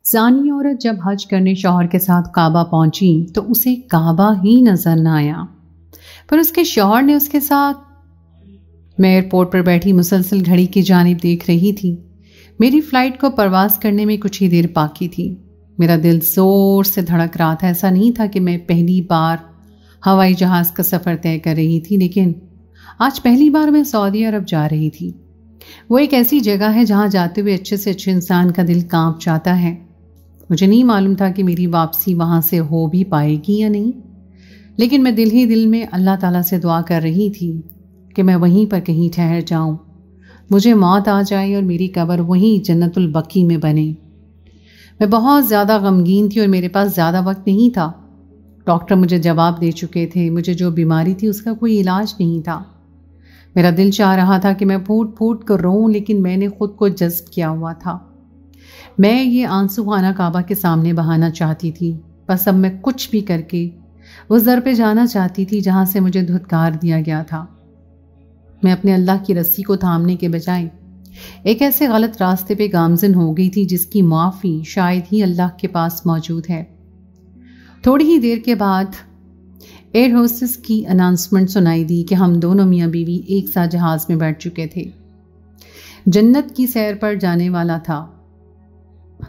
زانی عورت جب حج کرنے شوہر کے ساتھ کعبہ پہنچی تو اسے کعبہ ہی نظر نہ آیا، پر اس کے شوہر نے اس کے ساتھ۔ میں ایئرپورٹ پر بیٹھی مسلسل گھڑی کی جانب دیکھ رہی تھی۔ میری فلائٹ کو پرواز کرنے میں کچھ ہی دیر باقی تھی۔ میرا دل زور سے دھڑک رہا تھا۔ ایسا نہیں تھا کہ میں پہلی بار ہوائی جہاز کا سفر طے کر رہی تھی، لیکن آج پہلی بار میں سعودی عرب جا رہی تھی۔ وہ ایک ایسی جگہ ہے جہاں جاتے ہوئے اچھے سے اچھے انسان کا دل کانپ جاتا ہے۔ مجھے نہیں معلوم تھا کہ میری واپسی وہاں سے ہو بھی پائے گی یا نہیں، لیکن میں دل ہی دل میں اللہ تعالیٰ سے دعا کر رہی تھی کہ میں وہیں پر کہیں ٹھہر جاؤں، مجھے موت آ جائے اور میری قبر وہیں جنت البقیع میں بنے۔ میں بہت زیادہ غمگین تھی اور میرے پاس زیادہ وقت نہیں تھا۔ ڈاکٹر مجھے جواب دے چکے تھے، مجھے جو بیماری تھی اس کا کوئی علاج نہیں تھا۔ میرا دل چاہ رہا تھا کہ میں پھوٹ پھوٹ کر روؤں، لیکن میں نے خود کو جذب کیا ہوا تھا۔ میں یہ آنسو خانہ کعبہ کے سامنے بہانا چاہتی تھی، بس اب میں کچھ بھی کر کے اس در پہ جانا چاہتی تھی جہاں سے مجھے دھتکار دیا گیا تھا۔ میں اپنے اللہ کی رسی کو تھامنے کے بجائے ایک ایسے غلط راستے پہ گامزن ہو گئی تھی جس کی معافی شاید ہی اللہ کے پاس موجود ہے۔ تھوڑی ہی دیر کے بعد ایئر ہوسٹس کی اناؤنسمنٹ سنائی دی کہ ہم دونوں میاں بیوی ایک ساتھ جہاز میں بیٹھ چکے تھے، جنت کی سیر پر جانے والا تھا۔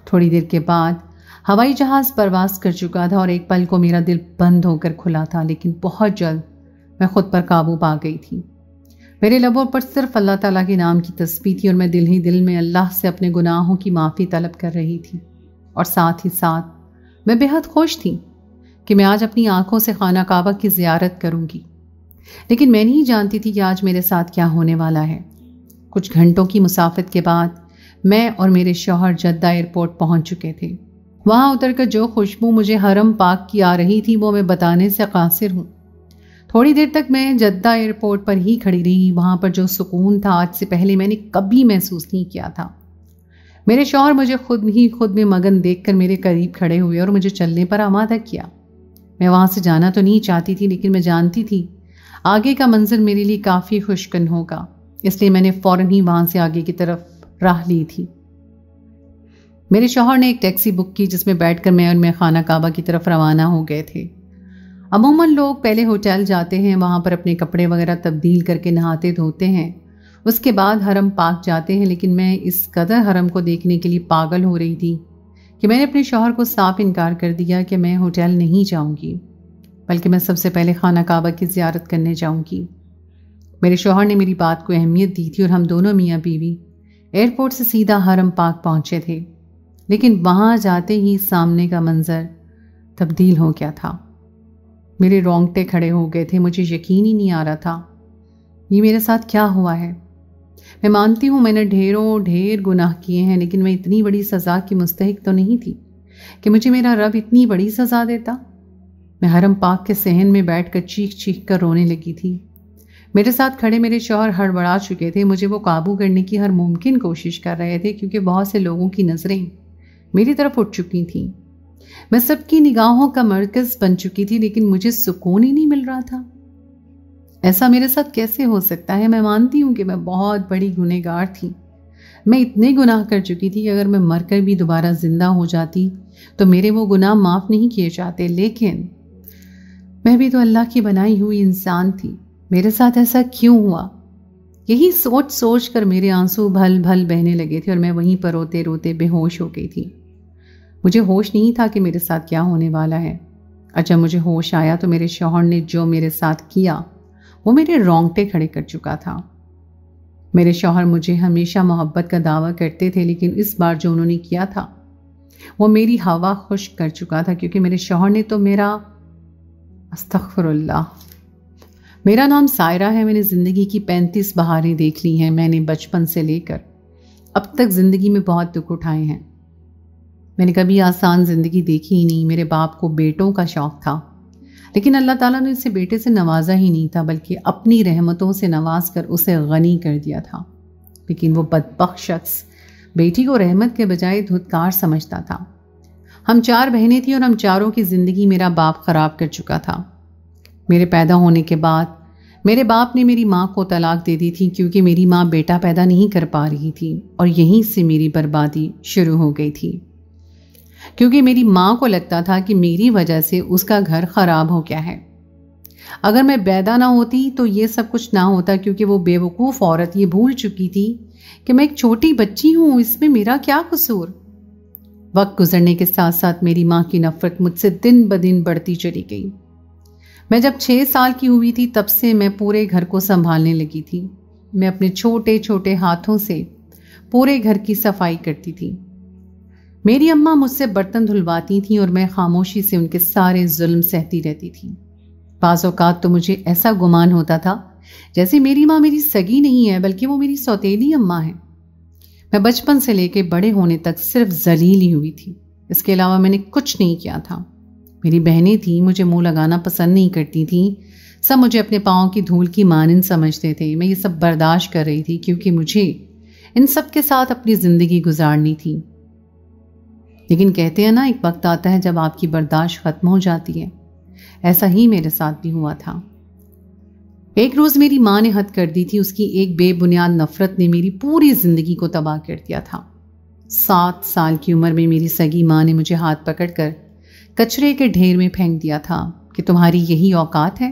تھوڑی دیر کے بعد ہوائی جہاز پرواز کر چکا تھا اور ایک پل کو میرا دل بند ہو کر کھلا تھا، لیکن بہت جلد میں خود پر قابو پا گئی تھی۔ میرے لبوں پر صرف اللہ تعالیٰ کے نام کی تسبیح تھی اور میں دل ہی دل میں اللہ سے اپنے گناہوں کی معافی طلب کر رہی تھی، اور ساتھ ہی ساتھ میں بے حد خوش تھی کہ میں آج اپنی آنکھوں سے خانہ کعبہ کی زیارت کروں گی۔ لیکن میں نہیں جانتی تھی کہ آج میرے ساتھ کیا ہونے والا ہے۔ کچھ گھنٹوں کی مسافت کے بعد میں اور میرے شوہر جدہ ایئرپورٹ پہنچ چکے تھے۔ وہاں اتر کر جو خوشبو مجھے حرم پاک کی آ رہی تھی وہ میں بتانے سے قاصر ہوں۔ تھوڑی دیر تک میں جدہ ایئرپورٹ پر ہی کھڑی رہی۔ وہاں پر جو سکون تھا آج سے پہلے میں نے کبھی محسوس نہیں کیا تھا۔ میرے شوہر مجھے خود میں مگن دیکھ کر میرے قریب کھڑے ہوئے اور مجھے چلنے پر آمادہ کیا۔ میں وہاں سے جانا تو نہیں چاہتی تھی، لیکن میں جانتی تھی آگے کا منظر میرے لیے کافی خوشکن ہوگا، اس لیے میں نے فوراً ہی وہاں سے آگے کی طرف راہ لی تھی۔ میرے شوہر نے ایک ٹیکسی بک کی جس میں بیٹھ کر میں خانہ کعبہ کی طرف روانہ ہو گئے تھے۔ عموماً لوگ پہلے ہوٹل جاتے ہیں، وہاں پر اپنے کپڑے وغیرہ تبدیل کر کے نہاتے دھوتے ہیں، اس کے بعد حرم پاک جاتے ہیں، لیکن میں اس قدر حرم کو دیکھنے کے لیے پاگل ہو رہی تھی کہ میں نے اپنے شوہر کو صاف انکار کر دیا کہ میں ہوٹل نہیں جاؤں گی، بلکہ میں سب سے پہلے خانہ کعبہ کی زیارت کرنے جاؤں گی۔ میرے شوہر نے میری بات کو اہمیت دی تھی اور ہم دونوں میاں بیوی ایئرپورٹ سے سیدھا حرم پاک پہنچے تھے، لیکن وہاں جاتے ہی سامنے کا منظر تبدیل ہو گیا تھا۔ میرے رونگٹے کھڑے ہو گئے تھے، مجھے یقین ہی نہیں آ رہا تھا یہ میرے ساتھ کیا ہوا ہے۔ میں مانتی ہوں میں نے ڈھیر گناہ کیے ہیں، لیکن میں اتنی بڑی سزا کی مستحق تو نہیں تھی کہ مجھے میرا رب اتنی بڑی سزا دیتا۔ میں حرم پاک کے صحن میں بیٹھ کر چیخ کر رونے لگی تھی۔ میرے ساتھ کھڑے میرے شوہر ہڑبڑا چکے تھے، مجھے وہ قابو کرنے کی ہر ممکن کوشش کر رہے تھے کیونکہ بہت سے لوگوں کی نظریں میری طرف اٹھ چکی تھیں۔ میں سب کی نگاہوں کا مرکز بن چکی تھی، لیکن مجھے سکون ہی نہیں مل رہا تھا۔ ایسا میرے ساتھ کیسے ہو سکتا ہے؟ میں مانتی ہوں کہ میں بہت بڑی گنہگار تھی، میں اتنے گناہ کر چکی تھی کہ اگر میں مر کر بھی دوبارہ زندہ ہو جاتی تو میرے وہ گناہ معاف نہیں کیے جاتے، لیکن میں بھی تو اللہ کی بنائی ہوئی انسان تھی، میرے ساتھ ایسا کیوں ہوا؟ یہی سوچ کر میرے آنسو بھل بھل بہنے لگے تھے اور میں وہیں پر روتے روتے بے ہوش ہو گئی تھی۔ مجھے ہوش نہیں تھا کہ میرے ساتھ کیا ہونے والا ہے، اور جب مجھے ہوش آیا تو میرے شوہر نے جو میرے ساتھ کیا وہ میرے رونگٹے کھڑے کر چکا تھا۔ میرے شوہر مجھے ہمیشہ محبت کا دعویٰ کرتے تھے، لیکن اس بار جو انہوں نے کیا تھا وہ میری ہوا خشک کر چکا تھا، کیونکہ میرے شوہر نے تو استغفر اللہ، میرا نام سائرہ ہے، میں نے زندگی کی 35 بہاریں دیکھ لی ہیں، میں نے بچپن سے لے کر اب تک زندگی میں بہت دکھ اٹھائے ہیں، میں نے کبھی آسان زندگی دیکھی ہی نہیں۔ میرے باپ کو بیٹوں کا شوق تھا، لیکن اللہ تعالیٰ نے اسے بیٹے سے نوازا ہی نہیں تھا، بلکہ اپنی رحمتوں سے نواز کر اسے غنی کر دیا تھا۔ لیکن وہ بدبخت شخص بیٹی کو رحمت کے بجائے دھتکار سمجھتا تھا۔ ہم 4 بہنیں تھیں اور ہم چاروں کی زندگی میرا باپ خراب کر چکا تھا۔ میرے پیدا ہونے کے بعد میرے باپ نے میری ماں کو طلاق دے دی تھی، کیونکہ میری ماں بیٹا پیدا نہیں کر پا رہی تھی، اور یہیں سے میری بربادی شروع ہو گئی تھی۔ کیونکہ میری ماں کو لگتا تھا کہ میری وجہ سے اس کا گھر خراب ہو گیا ہے۔ اگر میں بیدہ نہ ہوتی تو یہ سب کچھ نہ ہوتا، کیونکہ وہ بیوقوف عورت یہ بھول چکی تھی کہ میں ایک چھوٹی بچی ہوں، اس میں میرا کیا قصور۔ وقت گزرنے کے ساتھ ساتھ میری ماں کی نفرت مجھ سے دن بدن بڑھتی چلی گئی۔ میں جب 6 سال کی ہوئی تھی تب سے میں پورے گھر کو سنبھالنے لگی تھی۔ میں اپنے چھوٹے چھوٹے ہاتھوں سے پورے گھر کی صفائی کرتی تھی۔ میری اماں مجھ سے برتن دھلواتی تھیں اور میں خاموشی سے ان کے سارے ظلم سہتی رہتی تھی۔ بعض اوقات تو مجھے ایسا گمان ہوتا تھا جیسے میری ماں میری سگی نہیں ہے بلکہ وہ میری سوتیلی اماں ہے۔ میں بچپن سے لے کے بڑے ہونے تک صرف ذلیل ہی ہوئی تھی، اس کے علاوہ میں نے کچھ نہیں کیا تھا۔ میری بہنیں تھیں، مجھے منہ لگانا پسند نہیں کرتی تھیں، سب مجھے اپنے پاؤں کی دھول کی مانند سمجھتے تھے۔ میں یہ سب برداشت کر رہی تھی کیونکہ مجھے ان سب کے ساتھ اپنی زندگی گزارنی تھی۔ لیکن کہتے ہیں نا، ایک وقت آتا ہے جب آپ کی برداشت ختم ہو جاتی ہے۔ ایسا ہی میرے ساتھ بھی ہوا تھا۔ ایک روز میری ماں نے حد کر دی تھی، اس کی ایک بے بنیاد نفرت نے میری پوری زندگی کو تباہ کر دیا تھا۔ 7 سال کی عمر میں میری سگی ماں نے مجھے ہاتھ پکڑ کر کچرے کے ڈھیر میں پھینک دیا تھا کہ تمہاری یہی اوقات ہے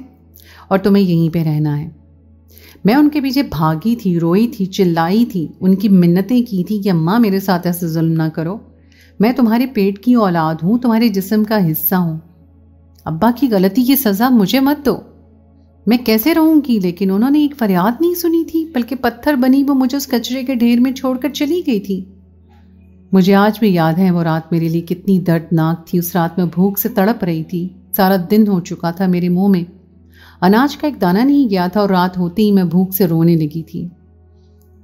اور تمہیں یہیں پہ رہنا ہے۔ میں ان کے پیچھے بھاگی تھی، روئی تھی، چلائی تھی، ان کی منتیں کی تھی کہ اماں میرے ساتھ ایسے ظلم نہ کرو، میں تمہارے پیٹ کی اولاد ہوں، تمہارے جسم کا حصہ ہوں، ابا کی غلطی کی سزا مجھے مت دو، میں کیسے رہوں گی۔ لیکن انہوں نے ایک فریاد نہیں سنی تھی، بلکہ پتھر بنی وہ مجھے اس کچرے کے ڈھیر میں چھوڑ کر چلی گئی تھی۔ مجھے آج بھی یاد ہے وہ رات میرے لیے کتنی دردناک تھی۔ اس رات میں بھوک سے تڑپ رہی تھی، سارا دن ہو چکا تھا، میرے منہ میں اناج کا ایک دانہ نہیں گیا تھا اور رات ہوتے ہی میں بھوک سے رونے لگی تھی۔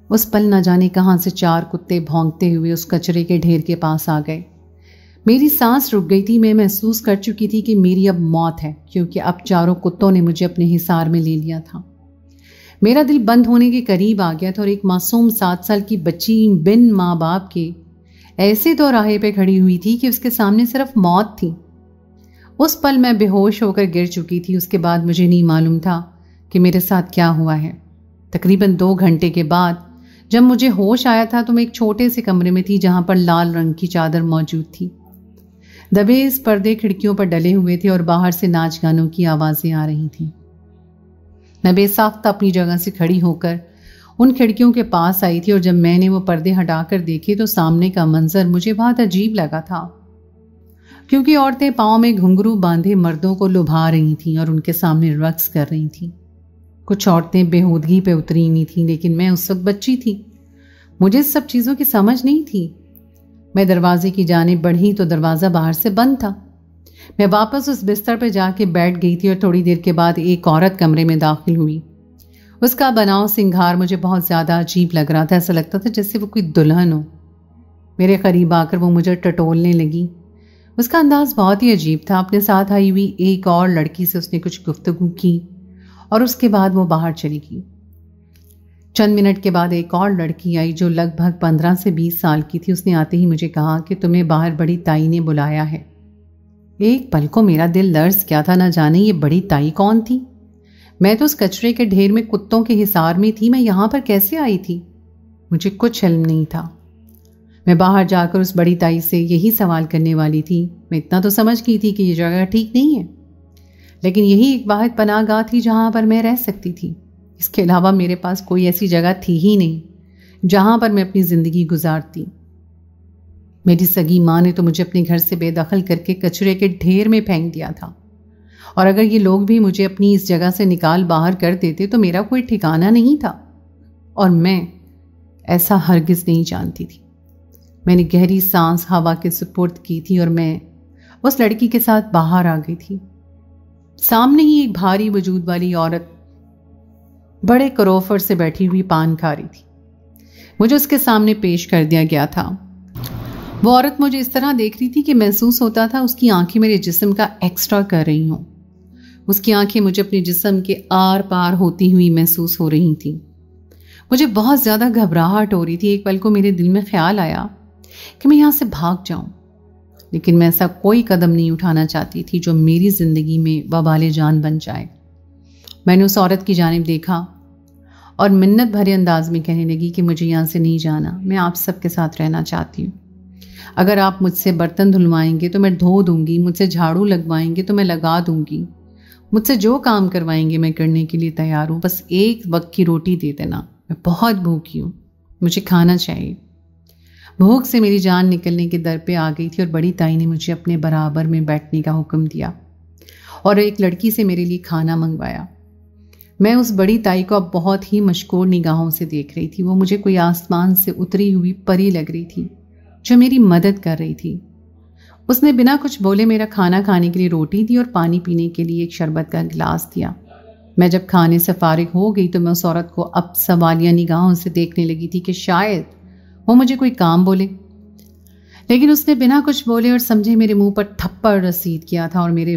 اس پل نہ جانے کہاں سے 4 کتے بھونکتے ہوئے اس کچرے کے ڈھیر کے پاس آ گئے۔ میری سانس رک گئی تھی، میں محسوس کر چکی تھی کہ میری اب موت ہے، کیونکہ اب 4 کتوں نے مجھے اپنے حصار میں لے لیا تھا۔ میرا دل بند ہونے کے قریب آ گیا تھا اور ایک معصوم 7 سال کی بچی بن ماں باپ کے ایسے دو راہے پہ کھڑی ہوئی تھی کہ اس کے سامنے صرف موت تھی۔ اس پل میں بے ہوش ہو کر گر چکی تھی۔ اس کے بعد مجھے نہیں معلوم تھا کہ میرے ساتھ کیا ہوا ہے۔ تقریباً 2 گھنٹے کے بعد جب مجھے ہوش آیا تھا تو میں ایک چھوٹے سے کمرے میں تھی جہاں پر لال رنگ کی چادر موجود تھی۔ دبے اس پردے کھڑکیوں پر ڈلے ہوئے تھے اور باہر سے ناچ گانوں کی آوازیں آ رہی تھیں۔ میں بے ساختہ اپنی جگہ سے کھڑی ہو کر ان کھڑکیوں کے پاس آئی تھی اور جب میں نے وہ پردے ہٹا کر دیکھے تو سامنے کا منظر مجھے بہت عجیب لگا تھا، کیونکہ عورتیں پاؤں میں گھنگرو باندھے مردوں کو لبھا رہی تھیں اور ان کے سامنے رقص کر رہی تھیں۔ کچھ عورتیں بےہودگی پہ اتری نہیں تھیں، لیکن میں اس وقت بچی تھی، مجھے سب چیزوں کی سمجھ نہیں تھی۔ میں دروازے کی جانب بڑھی تو دروازہ باہر سے بند تھا۔ میں واپس اس بستر پہ جا کے بیٹھ گئی تھی اور تھوڑی دیر کے بعد ایک عورت کمرے میں داخل ہوئی۔ اس کا بناؤ سنگھار مجھے بہت زیادہ عجیب لگ رہا تھا، ایسا لگتا تھا جیسے وہ کوئی دلہن ہو۔ میرے قریب آ کر وہ مجھے ٹٹولنے لگی۔ اس کا انداز بہت ہی عجیب تھا۔ اپنے ساتھ آئی ہوئی ایک اور لڑکی سے اس نے کچھ گفتگو کی اور اس کے بعد وہ باہر چلی گئی۔ چند منٹ کے بعد ایک اور لڑکی آئی جو لگ بھگ 15 سے 20 سال کی تھی۔ اس نے آتے ہی مجھے کہا کہ تمہیں باہر بڑی تائی نے بلایا ہے۔ ایک پل کو میرا دل لرز کیا تھا، نہ جانے یہ بڑی تائی کون تھی۔ میں تو اس کچرے کے ڈھیر میں کتوں کے حصار میں تھی، میں یہاں پر کیسے آئی تھی؟ مجھے کچھ علم نہیں تھا۔ میں باہر جا کر اس بڑی تائی سے یہی سوال کرنے والی تھی۔ میں اتنا تو سمجھ گئی تھی کہ یہ جگہ ٹھیک نہیں ہے، لیکن یہی ایک واحد پناہ گاہ تھی جہاں پر میں رہ سکتی تھی۔ اس کے علاوہ میرے پاس کوئی ایسی جگہ تھی ہی نہیں جہاں پر میں اپنی زندگی گزارتی۔ میری سگی ماں نے تو مجھے اپنے گھر سے بے دخل کر کے کچرے کے ڈھیر میں پھینک دیا تھا، اور اگر یہ لوگ بھی مجھے اپنی اس جگہ سے نکال باہر کر دیتے تو میرا کوئی ٹھکانہ نہیں تھا، اور میں ایسا ہرگز نہیں جانتی تھی۔ میں نے گہری سانس ہوا کے سپرد کی تھی اور میں اس لڑکی کے ساتھ باہر آ گئی تھی۔ سامنے ہی ایک بھاری وجود والی عورت بڑے کروفر سے بیٹھی ہوئی پان کھا رہی تھی۔ مجھے اس کے سامنے پیش کر دیا گیا تھا۔ وہ عورت مجھے اس طرح دیکھ رہی تھی کہ محسوس ہوتا تھا اس کی آنکھیں میرے جسم کا ایکسٹرا کر رہی ہوں۔ اس کی آنکھیں مجھے اپنے جسم کے آر پار ہوتی ہوئی محسوس ہو رہی تھیں۔ مجھے بہت زیادہ گھبراہٹ ہو رہی تھی۔ ایک پل کو میرے دل میں خیال آیا کہ میں یہاں سے بھاگ جاؤں، لیکن میں ایسا کوئی قدم نہیں اٹھانا چاہتی تھی جو میری زندگی میں وبال جان بن جائے۔ میں نے اس عورت کی جانب دیکھا اور منت بھرے انداز میں کہنے لگی کہ مجھے یہاں سے نہیں جانا، میں آپ سب کے ساتھ رہنا چاہتی ہوں۔ اگر آپ مجھ سے برتن دھلوائیں گے تو میں دھو دوں گی، مجھ سے جھاڑو لگوائیں گے تو میں لگا دوں گی، مجھ سے جو کام کروائیں گے میں کرنے کے لیے تیار ہوں، بس ایک وقت کی روٹی دے دینا، میں بہت بھوکی ہوں، مجھے کھانا چاہیے۔ بھوک سے میری جان نکلنے کے در پہ آ گئی تھی اور بڑی تائی نے مجھے اپنے برابر میں بیٹھنے کا حکم دیا اور ایک لڑکی سے میرے لیے کھانا منگوایا۔ میں اس بڑی تائی کو اب بہت ہی مشکور نگاہوں سے دیکھ رہی تھی۔ وہ مجھے کوئی آسمان سے اتری ہوئی پری لگ رہی تھی جو میری مدد کر رہی تھی۔ اس نے بنا کچھ بولے میرا کھانا کھانے کے لیے روٹی دی اور پانی پینے کے لیے ایک شربت کا گلاس دیا۔ میں جب کھانے سے فارغ ہو گئی تو میں اس عورت کو اب سوالیہ نگاہوں سے دیکھنے لگی تھی کہ شاید وہ مجھے کوئی کام بولے، لیکن اس نے بنا کچھ بولے اور سمجھے میرے منہ پر تھپڑ رسید کیا تھا اور میرے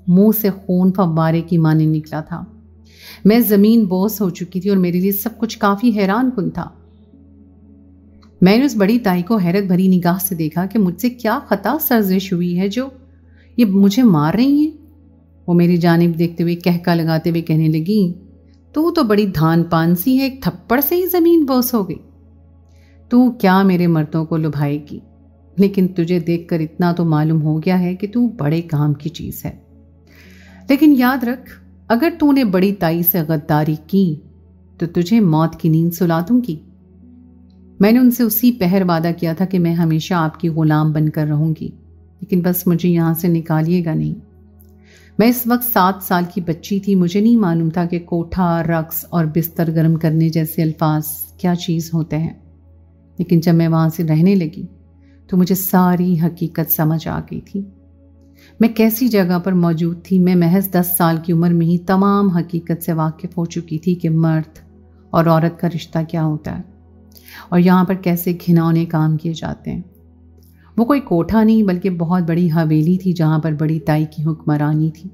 منہ سے خون فوارے کی مانے نکلا تھا۔ میں زمین بوس ہو چکی تھی اور میرے لیے سب کچھ کافی حیران کن تھا۔ میں نے اس بڑی تائی کو حیرت بھری نگاہ سے دیکھا کہ مجھ سے کیا خطا سرزش ہوئی ہے جو یہ مجھے مار رہی ہیں۔ وہ میری جانب دیکھتے ہوئے کہکا لگاتے ہوئے کہنے لگی، تو بڑی دھان پان سی ہے، ایک تھپڑ سے ہی زمین بوس ہو گئی۔ تو کیا میرے مردوں کو لبھائے گی، لیکن تجھے دیکھ کر اتنا تو معلوم ہو گیا ہے کہ تو بڑے کام کی چیز ہے۔ لیکن یاد رکھ، اگر تو نے بڑی تائی سے غداری کی تو تجھے موت کی نیند سلا دوں گی۔ میں نے ان سے اسی پہر وعدہ کیا تھا کہ میں ہمیشہ آپ کی غلام بن کر رہوں گی، لیکن بس مجھے یہاں سے نکالیے گا نہیں۔ میں اس وقت 7 سال کی بچی تھی، مجھے نہیں معلوم تھا کہ کوٹھا، رقص اور بستر گرم کرنے جیسے الفاظ کیا چیز ہوتے ہیں، لیکن جب میں وہاں سے رہنے لگی تو مجھے ساری حقیقت سمجھ آ گئی تھی۔ میں کیسی جگہ پر موجود تھی۔ میں محض 10 سال کی عمر میں ہی تمام حقیقت سے واقف ہو چکی تھی کہ مرد اور عورت کا رشتہ کیا ہوتا ہے اور یہاں پر کیسے گھناؤنے کام کیے جاتے ہیں۔ وہ کوئی کوٹھا نہیں بلکہ بہت بڑی حویلی تھی جہاں پر بڑی تائی کی حکمرانی تھی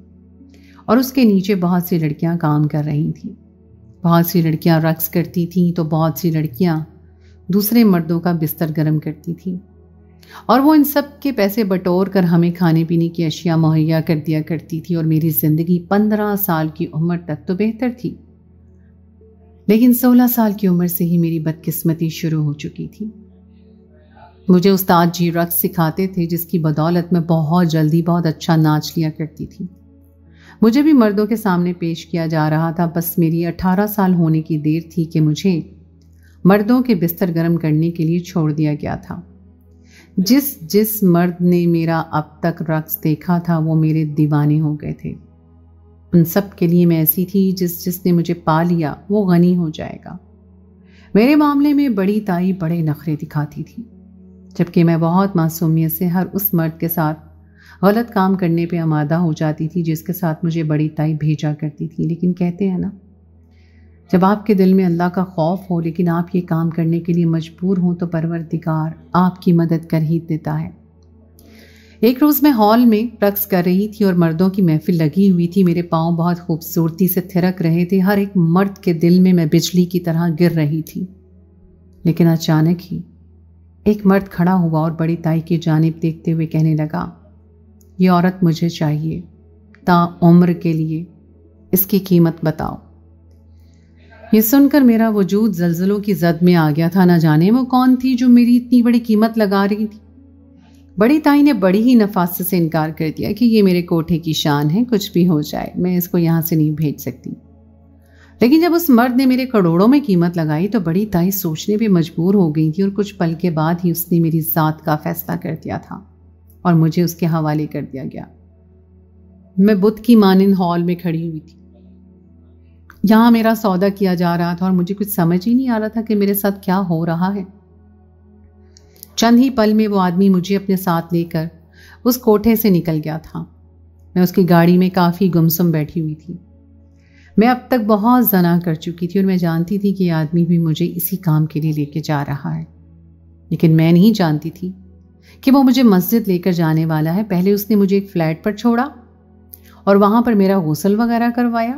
اور اس کے نیچے بہت سی لڑکیاں کام کر رہی تھیں۔ بہت سی لڑکیاں رقص کرتی تھیں تو بہت سی لڑکیاں دوسرے مردوں کا بستر گرم کرتی تھیں، اور وہ ان سب کے پیسے بٹور کر ہمیں کھانے پینے کی اشیاء مہیا کر دیا کرتی تھی، اور میری زندگی 15 سال کی عمر تک تو بہتر تھی، لیکن 16 سال کی عمر سے ہی میری بدقسمتی شروع ہو چکی تھی۔ مجھے استاد جی رقص سکھاتے تھے جس کی بدولت میں بہت جلدی بہت اچھا ناچ لیا کرتی تھی۔ مجھے بھی مردوں کے سامنے پیش کیا جا رہا تھا، بس میری 18 سال ہونے کی دیر تھی کہ مجھے مردوں کے بستر گرم کرنے کے لیے چھوڑ دیا گیا تھا۔ جس مرد نے میرا اب تک رقص دیکھا تھا وہ میرے دیوانے ہو گئے تھے۔ ان سب کے لیے میں ایسی تھی جس نے مجھے پا لیا وہ غنی ہو جائے گا۔ میرے معاملے میں بڑی تائی بڑے نخرے دکھاتی تھی، جبکہ میں بہت معصومیت سے ہر اس مرد کے ساتھ غلط کام کرنے پہ آمادہ ہو جاتی تھی جس کے ساتھ مجھے بڑی تائی بھیجا کرتی تھی۔ لیکن کہتے ہیں نا، جب آپ کے دل میں اللہ کا خوف ہو لیکن آپ یہ کام کرنے کے لیے مجبور ہوں تو پروردگار آپ کی مدد کر ہی دیتا ہے۔ ایک روز میں ہال میں رقص کر رہی تھی اور مردوں کی محفل لگی ہوئی تھی۔ میرے پاؤں بہت خوبصورتی سے تھرک رہے تھے، ہر ایک مرد کے دل میں میں بجلی کی طرح گر رہی تھی۔ لیکن اچانک ہی ایک مرد کھڑا ہوا اور بڑی تائی کی جانب دیکھتے ہوئے کہنے لگا، یہ عورت مجھے چاہیے تا عمر کے لیے، اس کی قیمت بتاؤ۔ یہ سن کر میرا وجود زلزلوں کی زد میں آ گیا تھا۔ نہ جانے وہ کون تھی جو میری اتنی بڑی قیمت لگا رہی تھی۔ بڑی تائی نے بڑی ہی نفاست سے انکار کر دیا کہ یہ میرے کوٹھے کی شان ہے، کچھ بھی ہو جائے میں اس کو یہاں سے نہیں بھیج سکتی۔ لیکن جب اس مرد نے میرے کروڑوں میں قیمت لگائی تو بڑی تائی سوچنے پہ مجبور ہو گئی تھی، اور کچھ پل کے بعد ہی اس نے میری ذات کا فیصلہ کر دیا تھا اور مجھے اس کے حوالے کر دیا گیا۔ میں بت کی مانند ہال میں کھڑی ہوئی تھی۔ یہاں میرا سودا کیا جا رہا تھا اور مجھے کچھ سمجھ ہی نہیں آ رہا تھا کہ میرے ساتھ کیا ہو رہا ہے۔ چند ہی پل میں وہ آدمی مجھے اپنے ساتھ لے کر اس کوٹھے سے نکل گیا تھا۔ میں اس کی گاڑی میں کافی گمسم بیٹھی ہوئی تھی۔ میں اب تک بہت زنا کر چکی تھی اور میں جانتی تھی کہ یہ آدمی بھی مجھے اسی کام کے لیے لے کے جا رہا ہے، لیکن میں نہیں جانتی تھی کہ وہ مجھے مسجد لے کر جانے والا ہے۔ پہلے اس نے مجھے ایک فلیٹ پر چھوڑا اور وہاں پر میرا غسل وغیرہ کروایا۔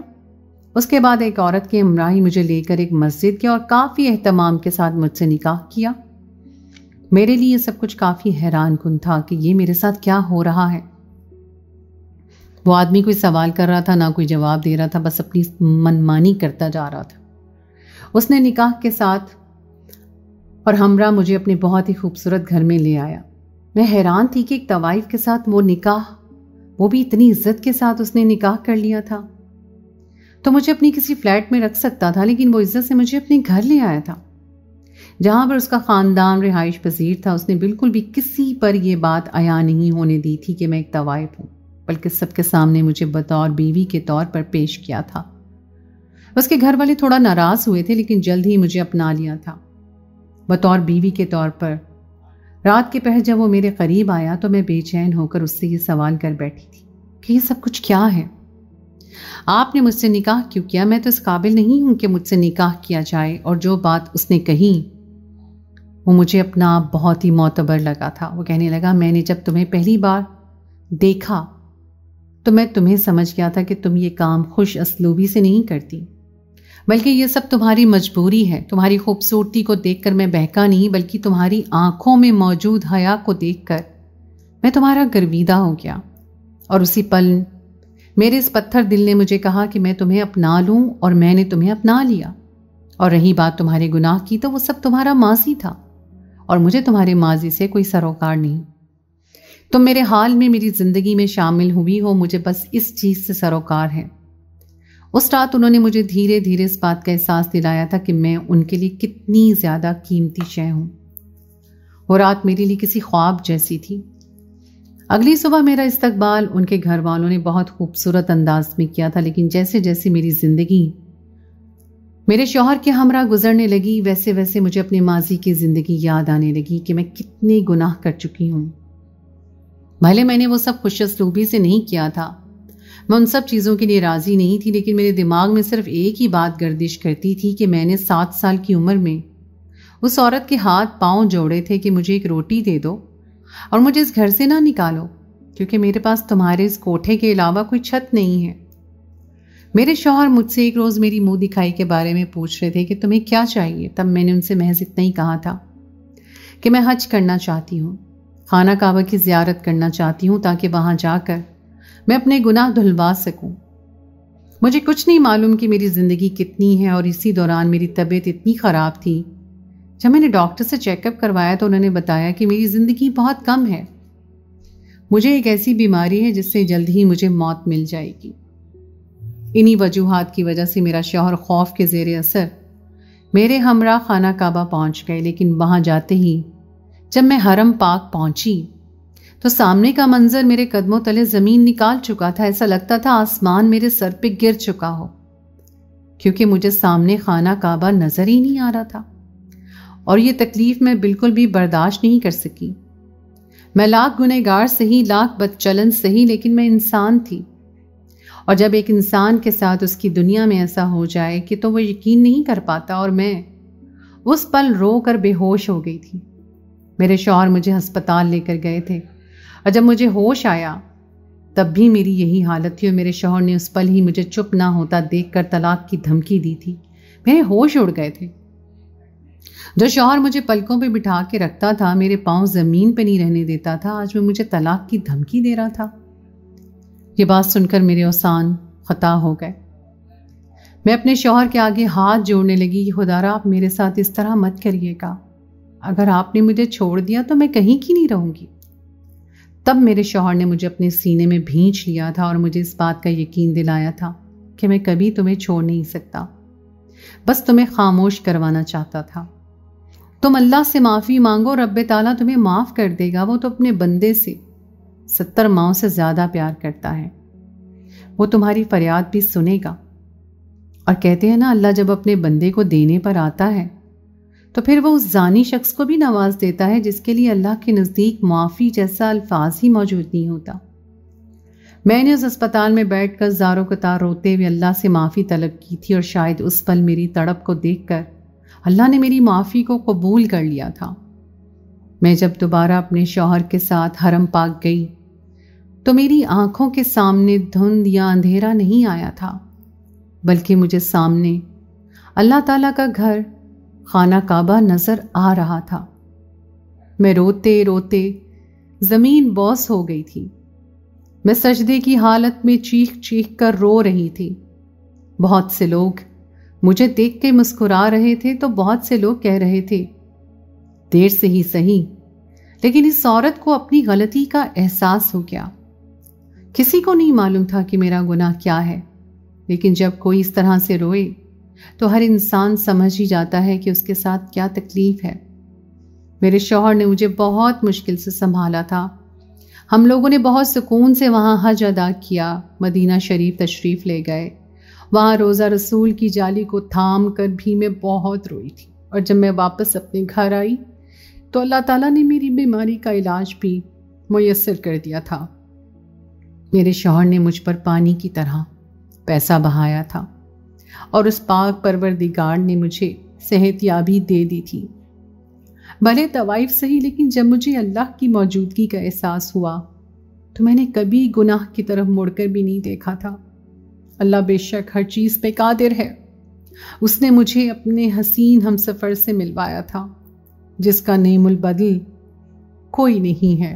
اس کے بعد ایک عورت کے ہمراہی مجھے لے کر ایک مسجد گیا اور کافی اہتمام کے ساتھ مجھ سے نکاح کیا۔ میرے لیے یہ سب کچھ کافی حیران کن تھا کہ یہ میرے ساتھ کیا ہو رہا ہے۔ وہ آدمی کوئی سوال کر رہا تھا، نہ کوئی جواب دے رہا تھا، بس اپنی منمانی کرتا جا رہا تھا۔ اس نے نکاح کے ساتھ اور ہمراہ مجھے اپنے بہت ہی خوبصورت گھر میں لے آیا۔ میں حیران تھی کہ ایک طوائف کے ساتھ وہ نکاح، وہ بھی اتنی عزت کے ساتھ اس نے نکاح کر لیا تھا، تو مجھے اپنی کسی فلیٹ میں رکھ سکتا تھا، لیکن وہ عزت سے مجھے اپنے گھر لے آیا تھا جہاں پر اس کا خاندان رہائش پذیر تھا۔ اس نے بالکل بھی کسی پر یہ بات عیاں نہیں ہونے دی تھی کہ میں ایک طوائف ہوں، بلکہ سب کے سامنے مجھے بطور بیوی کے طور پر پیش کیا تھا۔ اس کے گھر والے تھوڑا ناراض ہوئے تھے، لیکن جلد ہی مجھے اپنا لیا تھا بطور بیوی کے طور پر۔ رات کے پہر جب وہ میرے قریب آیا تو میں بے چین ہو کر اس سے یہ سوال کر بیٹھی تھی کہ یہ سب کچھ کیا ہے؟ آپ نے مجھ سے نکاح کیوں کیا؟ میں تو اس قابل نہیں ہوں کہ مجھ سے نکاح کیا جائے۔ اور جو بات اس نے کہی وہ مجھے اپنا آپ بہت ہی معتبر لگا تھا۔ وہ کہنے لگا، میں نے جب تمہیں پہلی بار دیکھا تو میں تمہیں سمجھ گیا تھا کہ تم یہ کام خوش اسلوبی سے نہیں کرتی، بلکہ یہ سب تمہاری مجبوری ہے۔ تمہاری خوبصورتی کو دیکھ کر میں بہکا نہیں، بلکہ تمہاری آنکھوں میں موجود حیا کو دیکھ کر میں تمہارا گرویدہ ہو گیا۔ اور اسی پل میرے اس پتھر دل نے مجھے کہا کہ میں تمہیں اپنا لوں، اور میں نے تمہیں اپنا لیا۔ اور رہی بات تمہارے گناہ کی، تو وہ سب تمہارا ماضی تھا، اور مجھے تمہارے ماضی سے کوئی سروکار نہیں۔ تم میرے حال میں میری زندگی میں شامل ہوئی ہو، مجھے بس اس چیز سے سروکار ہے۔ اس رات انہوں نے مجھے دھیرے دھیرے اس بات کا احساس دلایا تھا کہ میں ان کے لیے کتنی زیادہ قیمتی شے ہوں۔ وہ رات میرے لیے کسی خواب جیسی تھی۔ اگلی صبح میرا استقبال ان کے گھر والوں نے بہت خوبصورت انداز میں کیا تھا، لیکن جیسے جیسے میری زندگی میرے شوہر کے ہمراہ گزرنے لگی، ویسے ویسے مجھے اپنے ماضی کی زندگی یاد آنے لگی کہ میں کتنے گناہ کر چکی ہوں۔ بھلے میں نے وہ سب خوش اسلوبی سے نہیں کیا تھا، میں ان سب چیزوں کے لیے راضی نہیں تھی، لیکن میرے دماغ میں صرف ایک ہی بات گردش کرتی تھی کہ میں نے 7 سال کی عمر میں اس عورت کے ہاتھ پاؤں جوڑے تھے کہ مجھے ایک روٹی دے دو اور مجھے اس گھر سے نہ نکالو، کیونکہ میرے پاس تمہارے اس کوٹھے کے علاوہ کوئی چھت نہیں ہے۔ میرے شوہر مجھ سے ایک روز میری منہ دکھائی کے بارے میں پوچھ رہے تھے کہ تمہیں کیا چاہیے۔ تب میں نے ان سے محض اتنا ہی کہا تھا کہ میں حج کرنا چاہتی ہوں، خانہ کعبہ کی زیارت کرنا چاہتی ہوں، تاکہ وہاں جا کر میں اپنے گناہ دھلوا سکوں۔ مجھے کچھ نہیں معلوم کہ میری زندگی کتنی ہے، اور اسی دوران میری طبیعت اتنی خراب تھی۔ جب میں نے ڈاکٹر سے چیک اپ کروایا تو انہوں نے بتایا کہ میری زندگی بہت کم ہے، مجھے ایک ایسی بیماری ہے جس سے جلد ہی مجھے موت مل جائے گی۔ انہی وجوہات کی وجہ سے میرا شوہر خوف کے زیر اثر میرے ہمراہ خانہ کعبہ پہنچ گئے، لیکن وہاں جاتے ہی جب میں حرم پاک پہنچی تو سامنے کا منظر میرے قدموں تلے زمین نکال چکا تھا۔ ایسا لگتا تھا آسمان میرے سر پہ گر چکا ہو، کیونکہ مجھے سامنے خانہ کعبہ نظر ہی نہیں آ رہا تھا، اور یہ تکلیف میں بالکل بھی برداشت نہیں کر سکی۔ میں لاکھ گنہگار سہی، لاکھ بد چلن سہی، لیکن میں انسان تھی، اور جب ایک انسان کے ساتھ اس کی دنیا میں ایسا ہو جائے کہ تو وہ یقین نہیں کر پاتا، اور میں اس پل رو کر بے ہوش ہو گئی تھی۔ میرے شوہر مجھے ہسپتال لے کر گئے تھے، اور جب مجھے ہوش آیا تب بھی میری یہی حالت تھی، اور میرے شوہر نے اس پل ہی مجھے چپ نہ ہوتا دیکھ کر طلاق کی دھمکی دی تھی۔ میرے ہوش اڑ گئے تھے۔ جو شوہر مجھے پلکوں پہ بٹھا کے رکھتا تھا، میرے پاؤں زمین پہ نہیں رہنے دیتا تھا، آج وہ مجھے طلاق کی دھمکی دے رہا تھا۔ یہ بات سن کر میرے اوسان خطا ہو گئے۔ میں اپنے شوہر کے آگے ہاتھ جوڑنے لگی کہ خدارا آپ میرے ساتھ اس طرح مت کریے گا، اگر آپ نے مجھے چھوڑ دیا تو میں کہیں کی نہیں رہوں گی۔ تب میرے شوہر نے مجھے اپنے سینے میں بھینچ لیا تھا اور مجھے اس بات کا یقین دلایا تھا کہ میں کبھی تمہیں چھوڑ نہیں سکتا، بس تمہیں خاموش کروانا چاہتا تھا۔ تم اللہ سے معافی مانگو، رب تعالیٰ تمہیں معاف کر دے گا۔ وہ تو اپنے بندے سے 70 ماؤں سے زیادہ پیار کرتا ہے، وہ تمہاری فریاد بھی سنے گا۔ اور کہتے ہیں نا، اللہ جب اپنے بندے کو دینے پر آتا ہے تو پھر وہ اس زانی شخص کو بھی نواز دیتا ہے جس کے لیے اللہ کے نزدیک معافی جیسا الفاظ ہی موجود نہیں ہوتا۔ میں نے اس اسپتال میں بیٹھ کر زاروں قطار روتے ہوئے اللہ سے معافی طلب کی تھی، اور شاید اس پل میری تڑپ کو دیکھ کر اللہ نے میری معافی کو قبول کر لیا تھا۔ میں جب دوبارہ اپنے شوہر کے ساتھ حرم پاک گئی تو میری آنکھوں کے سامنے دھند یا اندھیرا نہیں آیا تھا، بلکہ مجھے سامنے اللہ تعالیٰ کا گھر خانہ کعبہ نظر آ رہا تھا۔ میں روتے روتے زمین بوس ہو گئی تھی۔ میں سجدے کی حالت میں چیخ چیخ کر رو رہی تھی۔ بہت سے لوگ مجھے دیکھ کے مسکرا رہے تھے تو بہت سے لوگ کہہ رہے تھے دیر سے ہی صحیح، لیکن اس عورت کو اپنی غلطی کا احساس ہو گیا۔ کسی کو نہیں معلوم تھا کہ میرا گناہ کیا ہے، لیکن جب کوئی اس طرح سے روئے تو ہر انسان سمجھ ہی جاتا ہے کہ اس کے ساتھ کیا تکلیف ہے۔ میرے شوہر نے مجھے بہت مشکل سے سنبھالا تھا۔ ہم لوگوں نے بہت سکون سے وہاں حج ادا کیا، مدینہ شریف تشریف لے گئے۔ وہاں روزہ رسول کی جالی کو تھام کر بھی میں بہت روئی تھی، اور جب میں واپس اپنے گھر آئی تو اللہ تعالیٰ نے میری بیماری کا علاج بھی میسر کر دیا تھا۔ میرے شوہر نے مجھ پر پانی کی طرح پیسہ بہایا تھا، اور اس پاک پروردگار نے مجھے صحت یابی دے دی تھی۔ بھلے طوائف صحیح، لیکن جب مجھے اللہ کی موجودگی کا احساس ہوا تو میں نے کبھی گناہ کی طرف مڑ کر بھی نہیں دیکھا تھا۔ اللہ بے شک ہر چیز پہ قادر ہے۔ اس نے مجھے اپنے حسین ہم سفر سے ملوایا تھا، جس کا نعم البدل کوئی نہیں ہے۔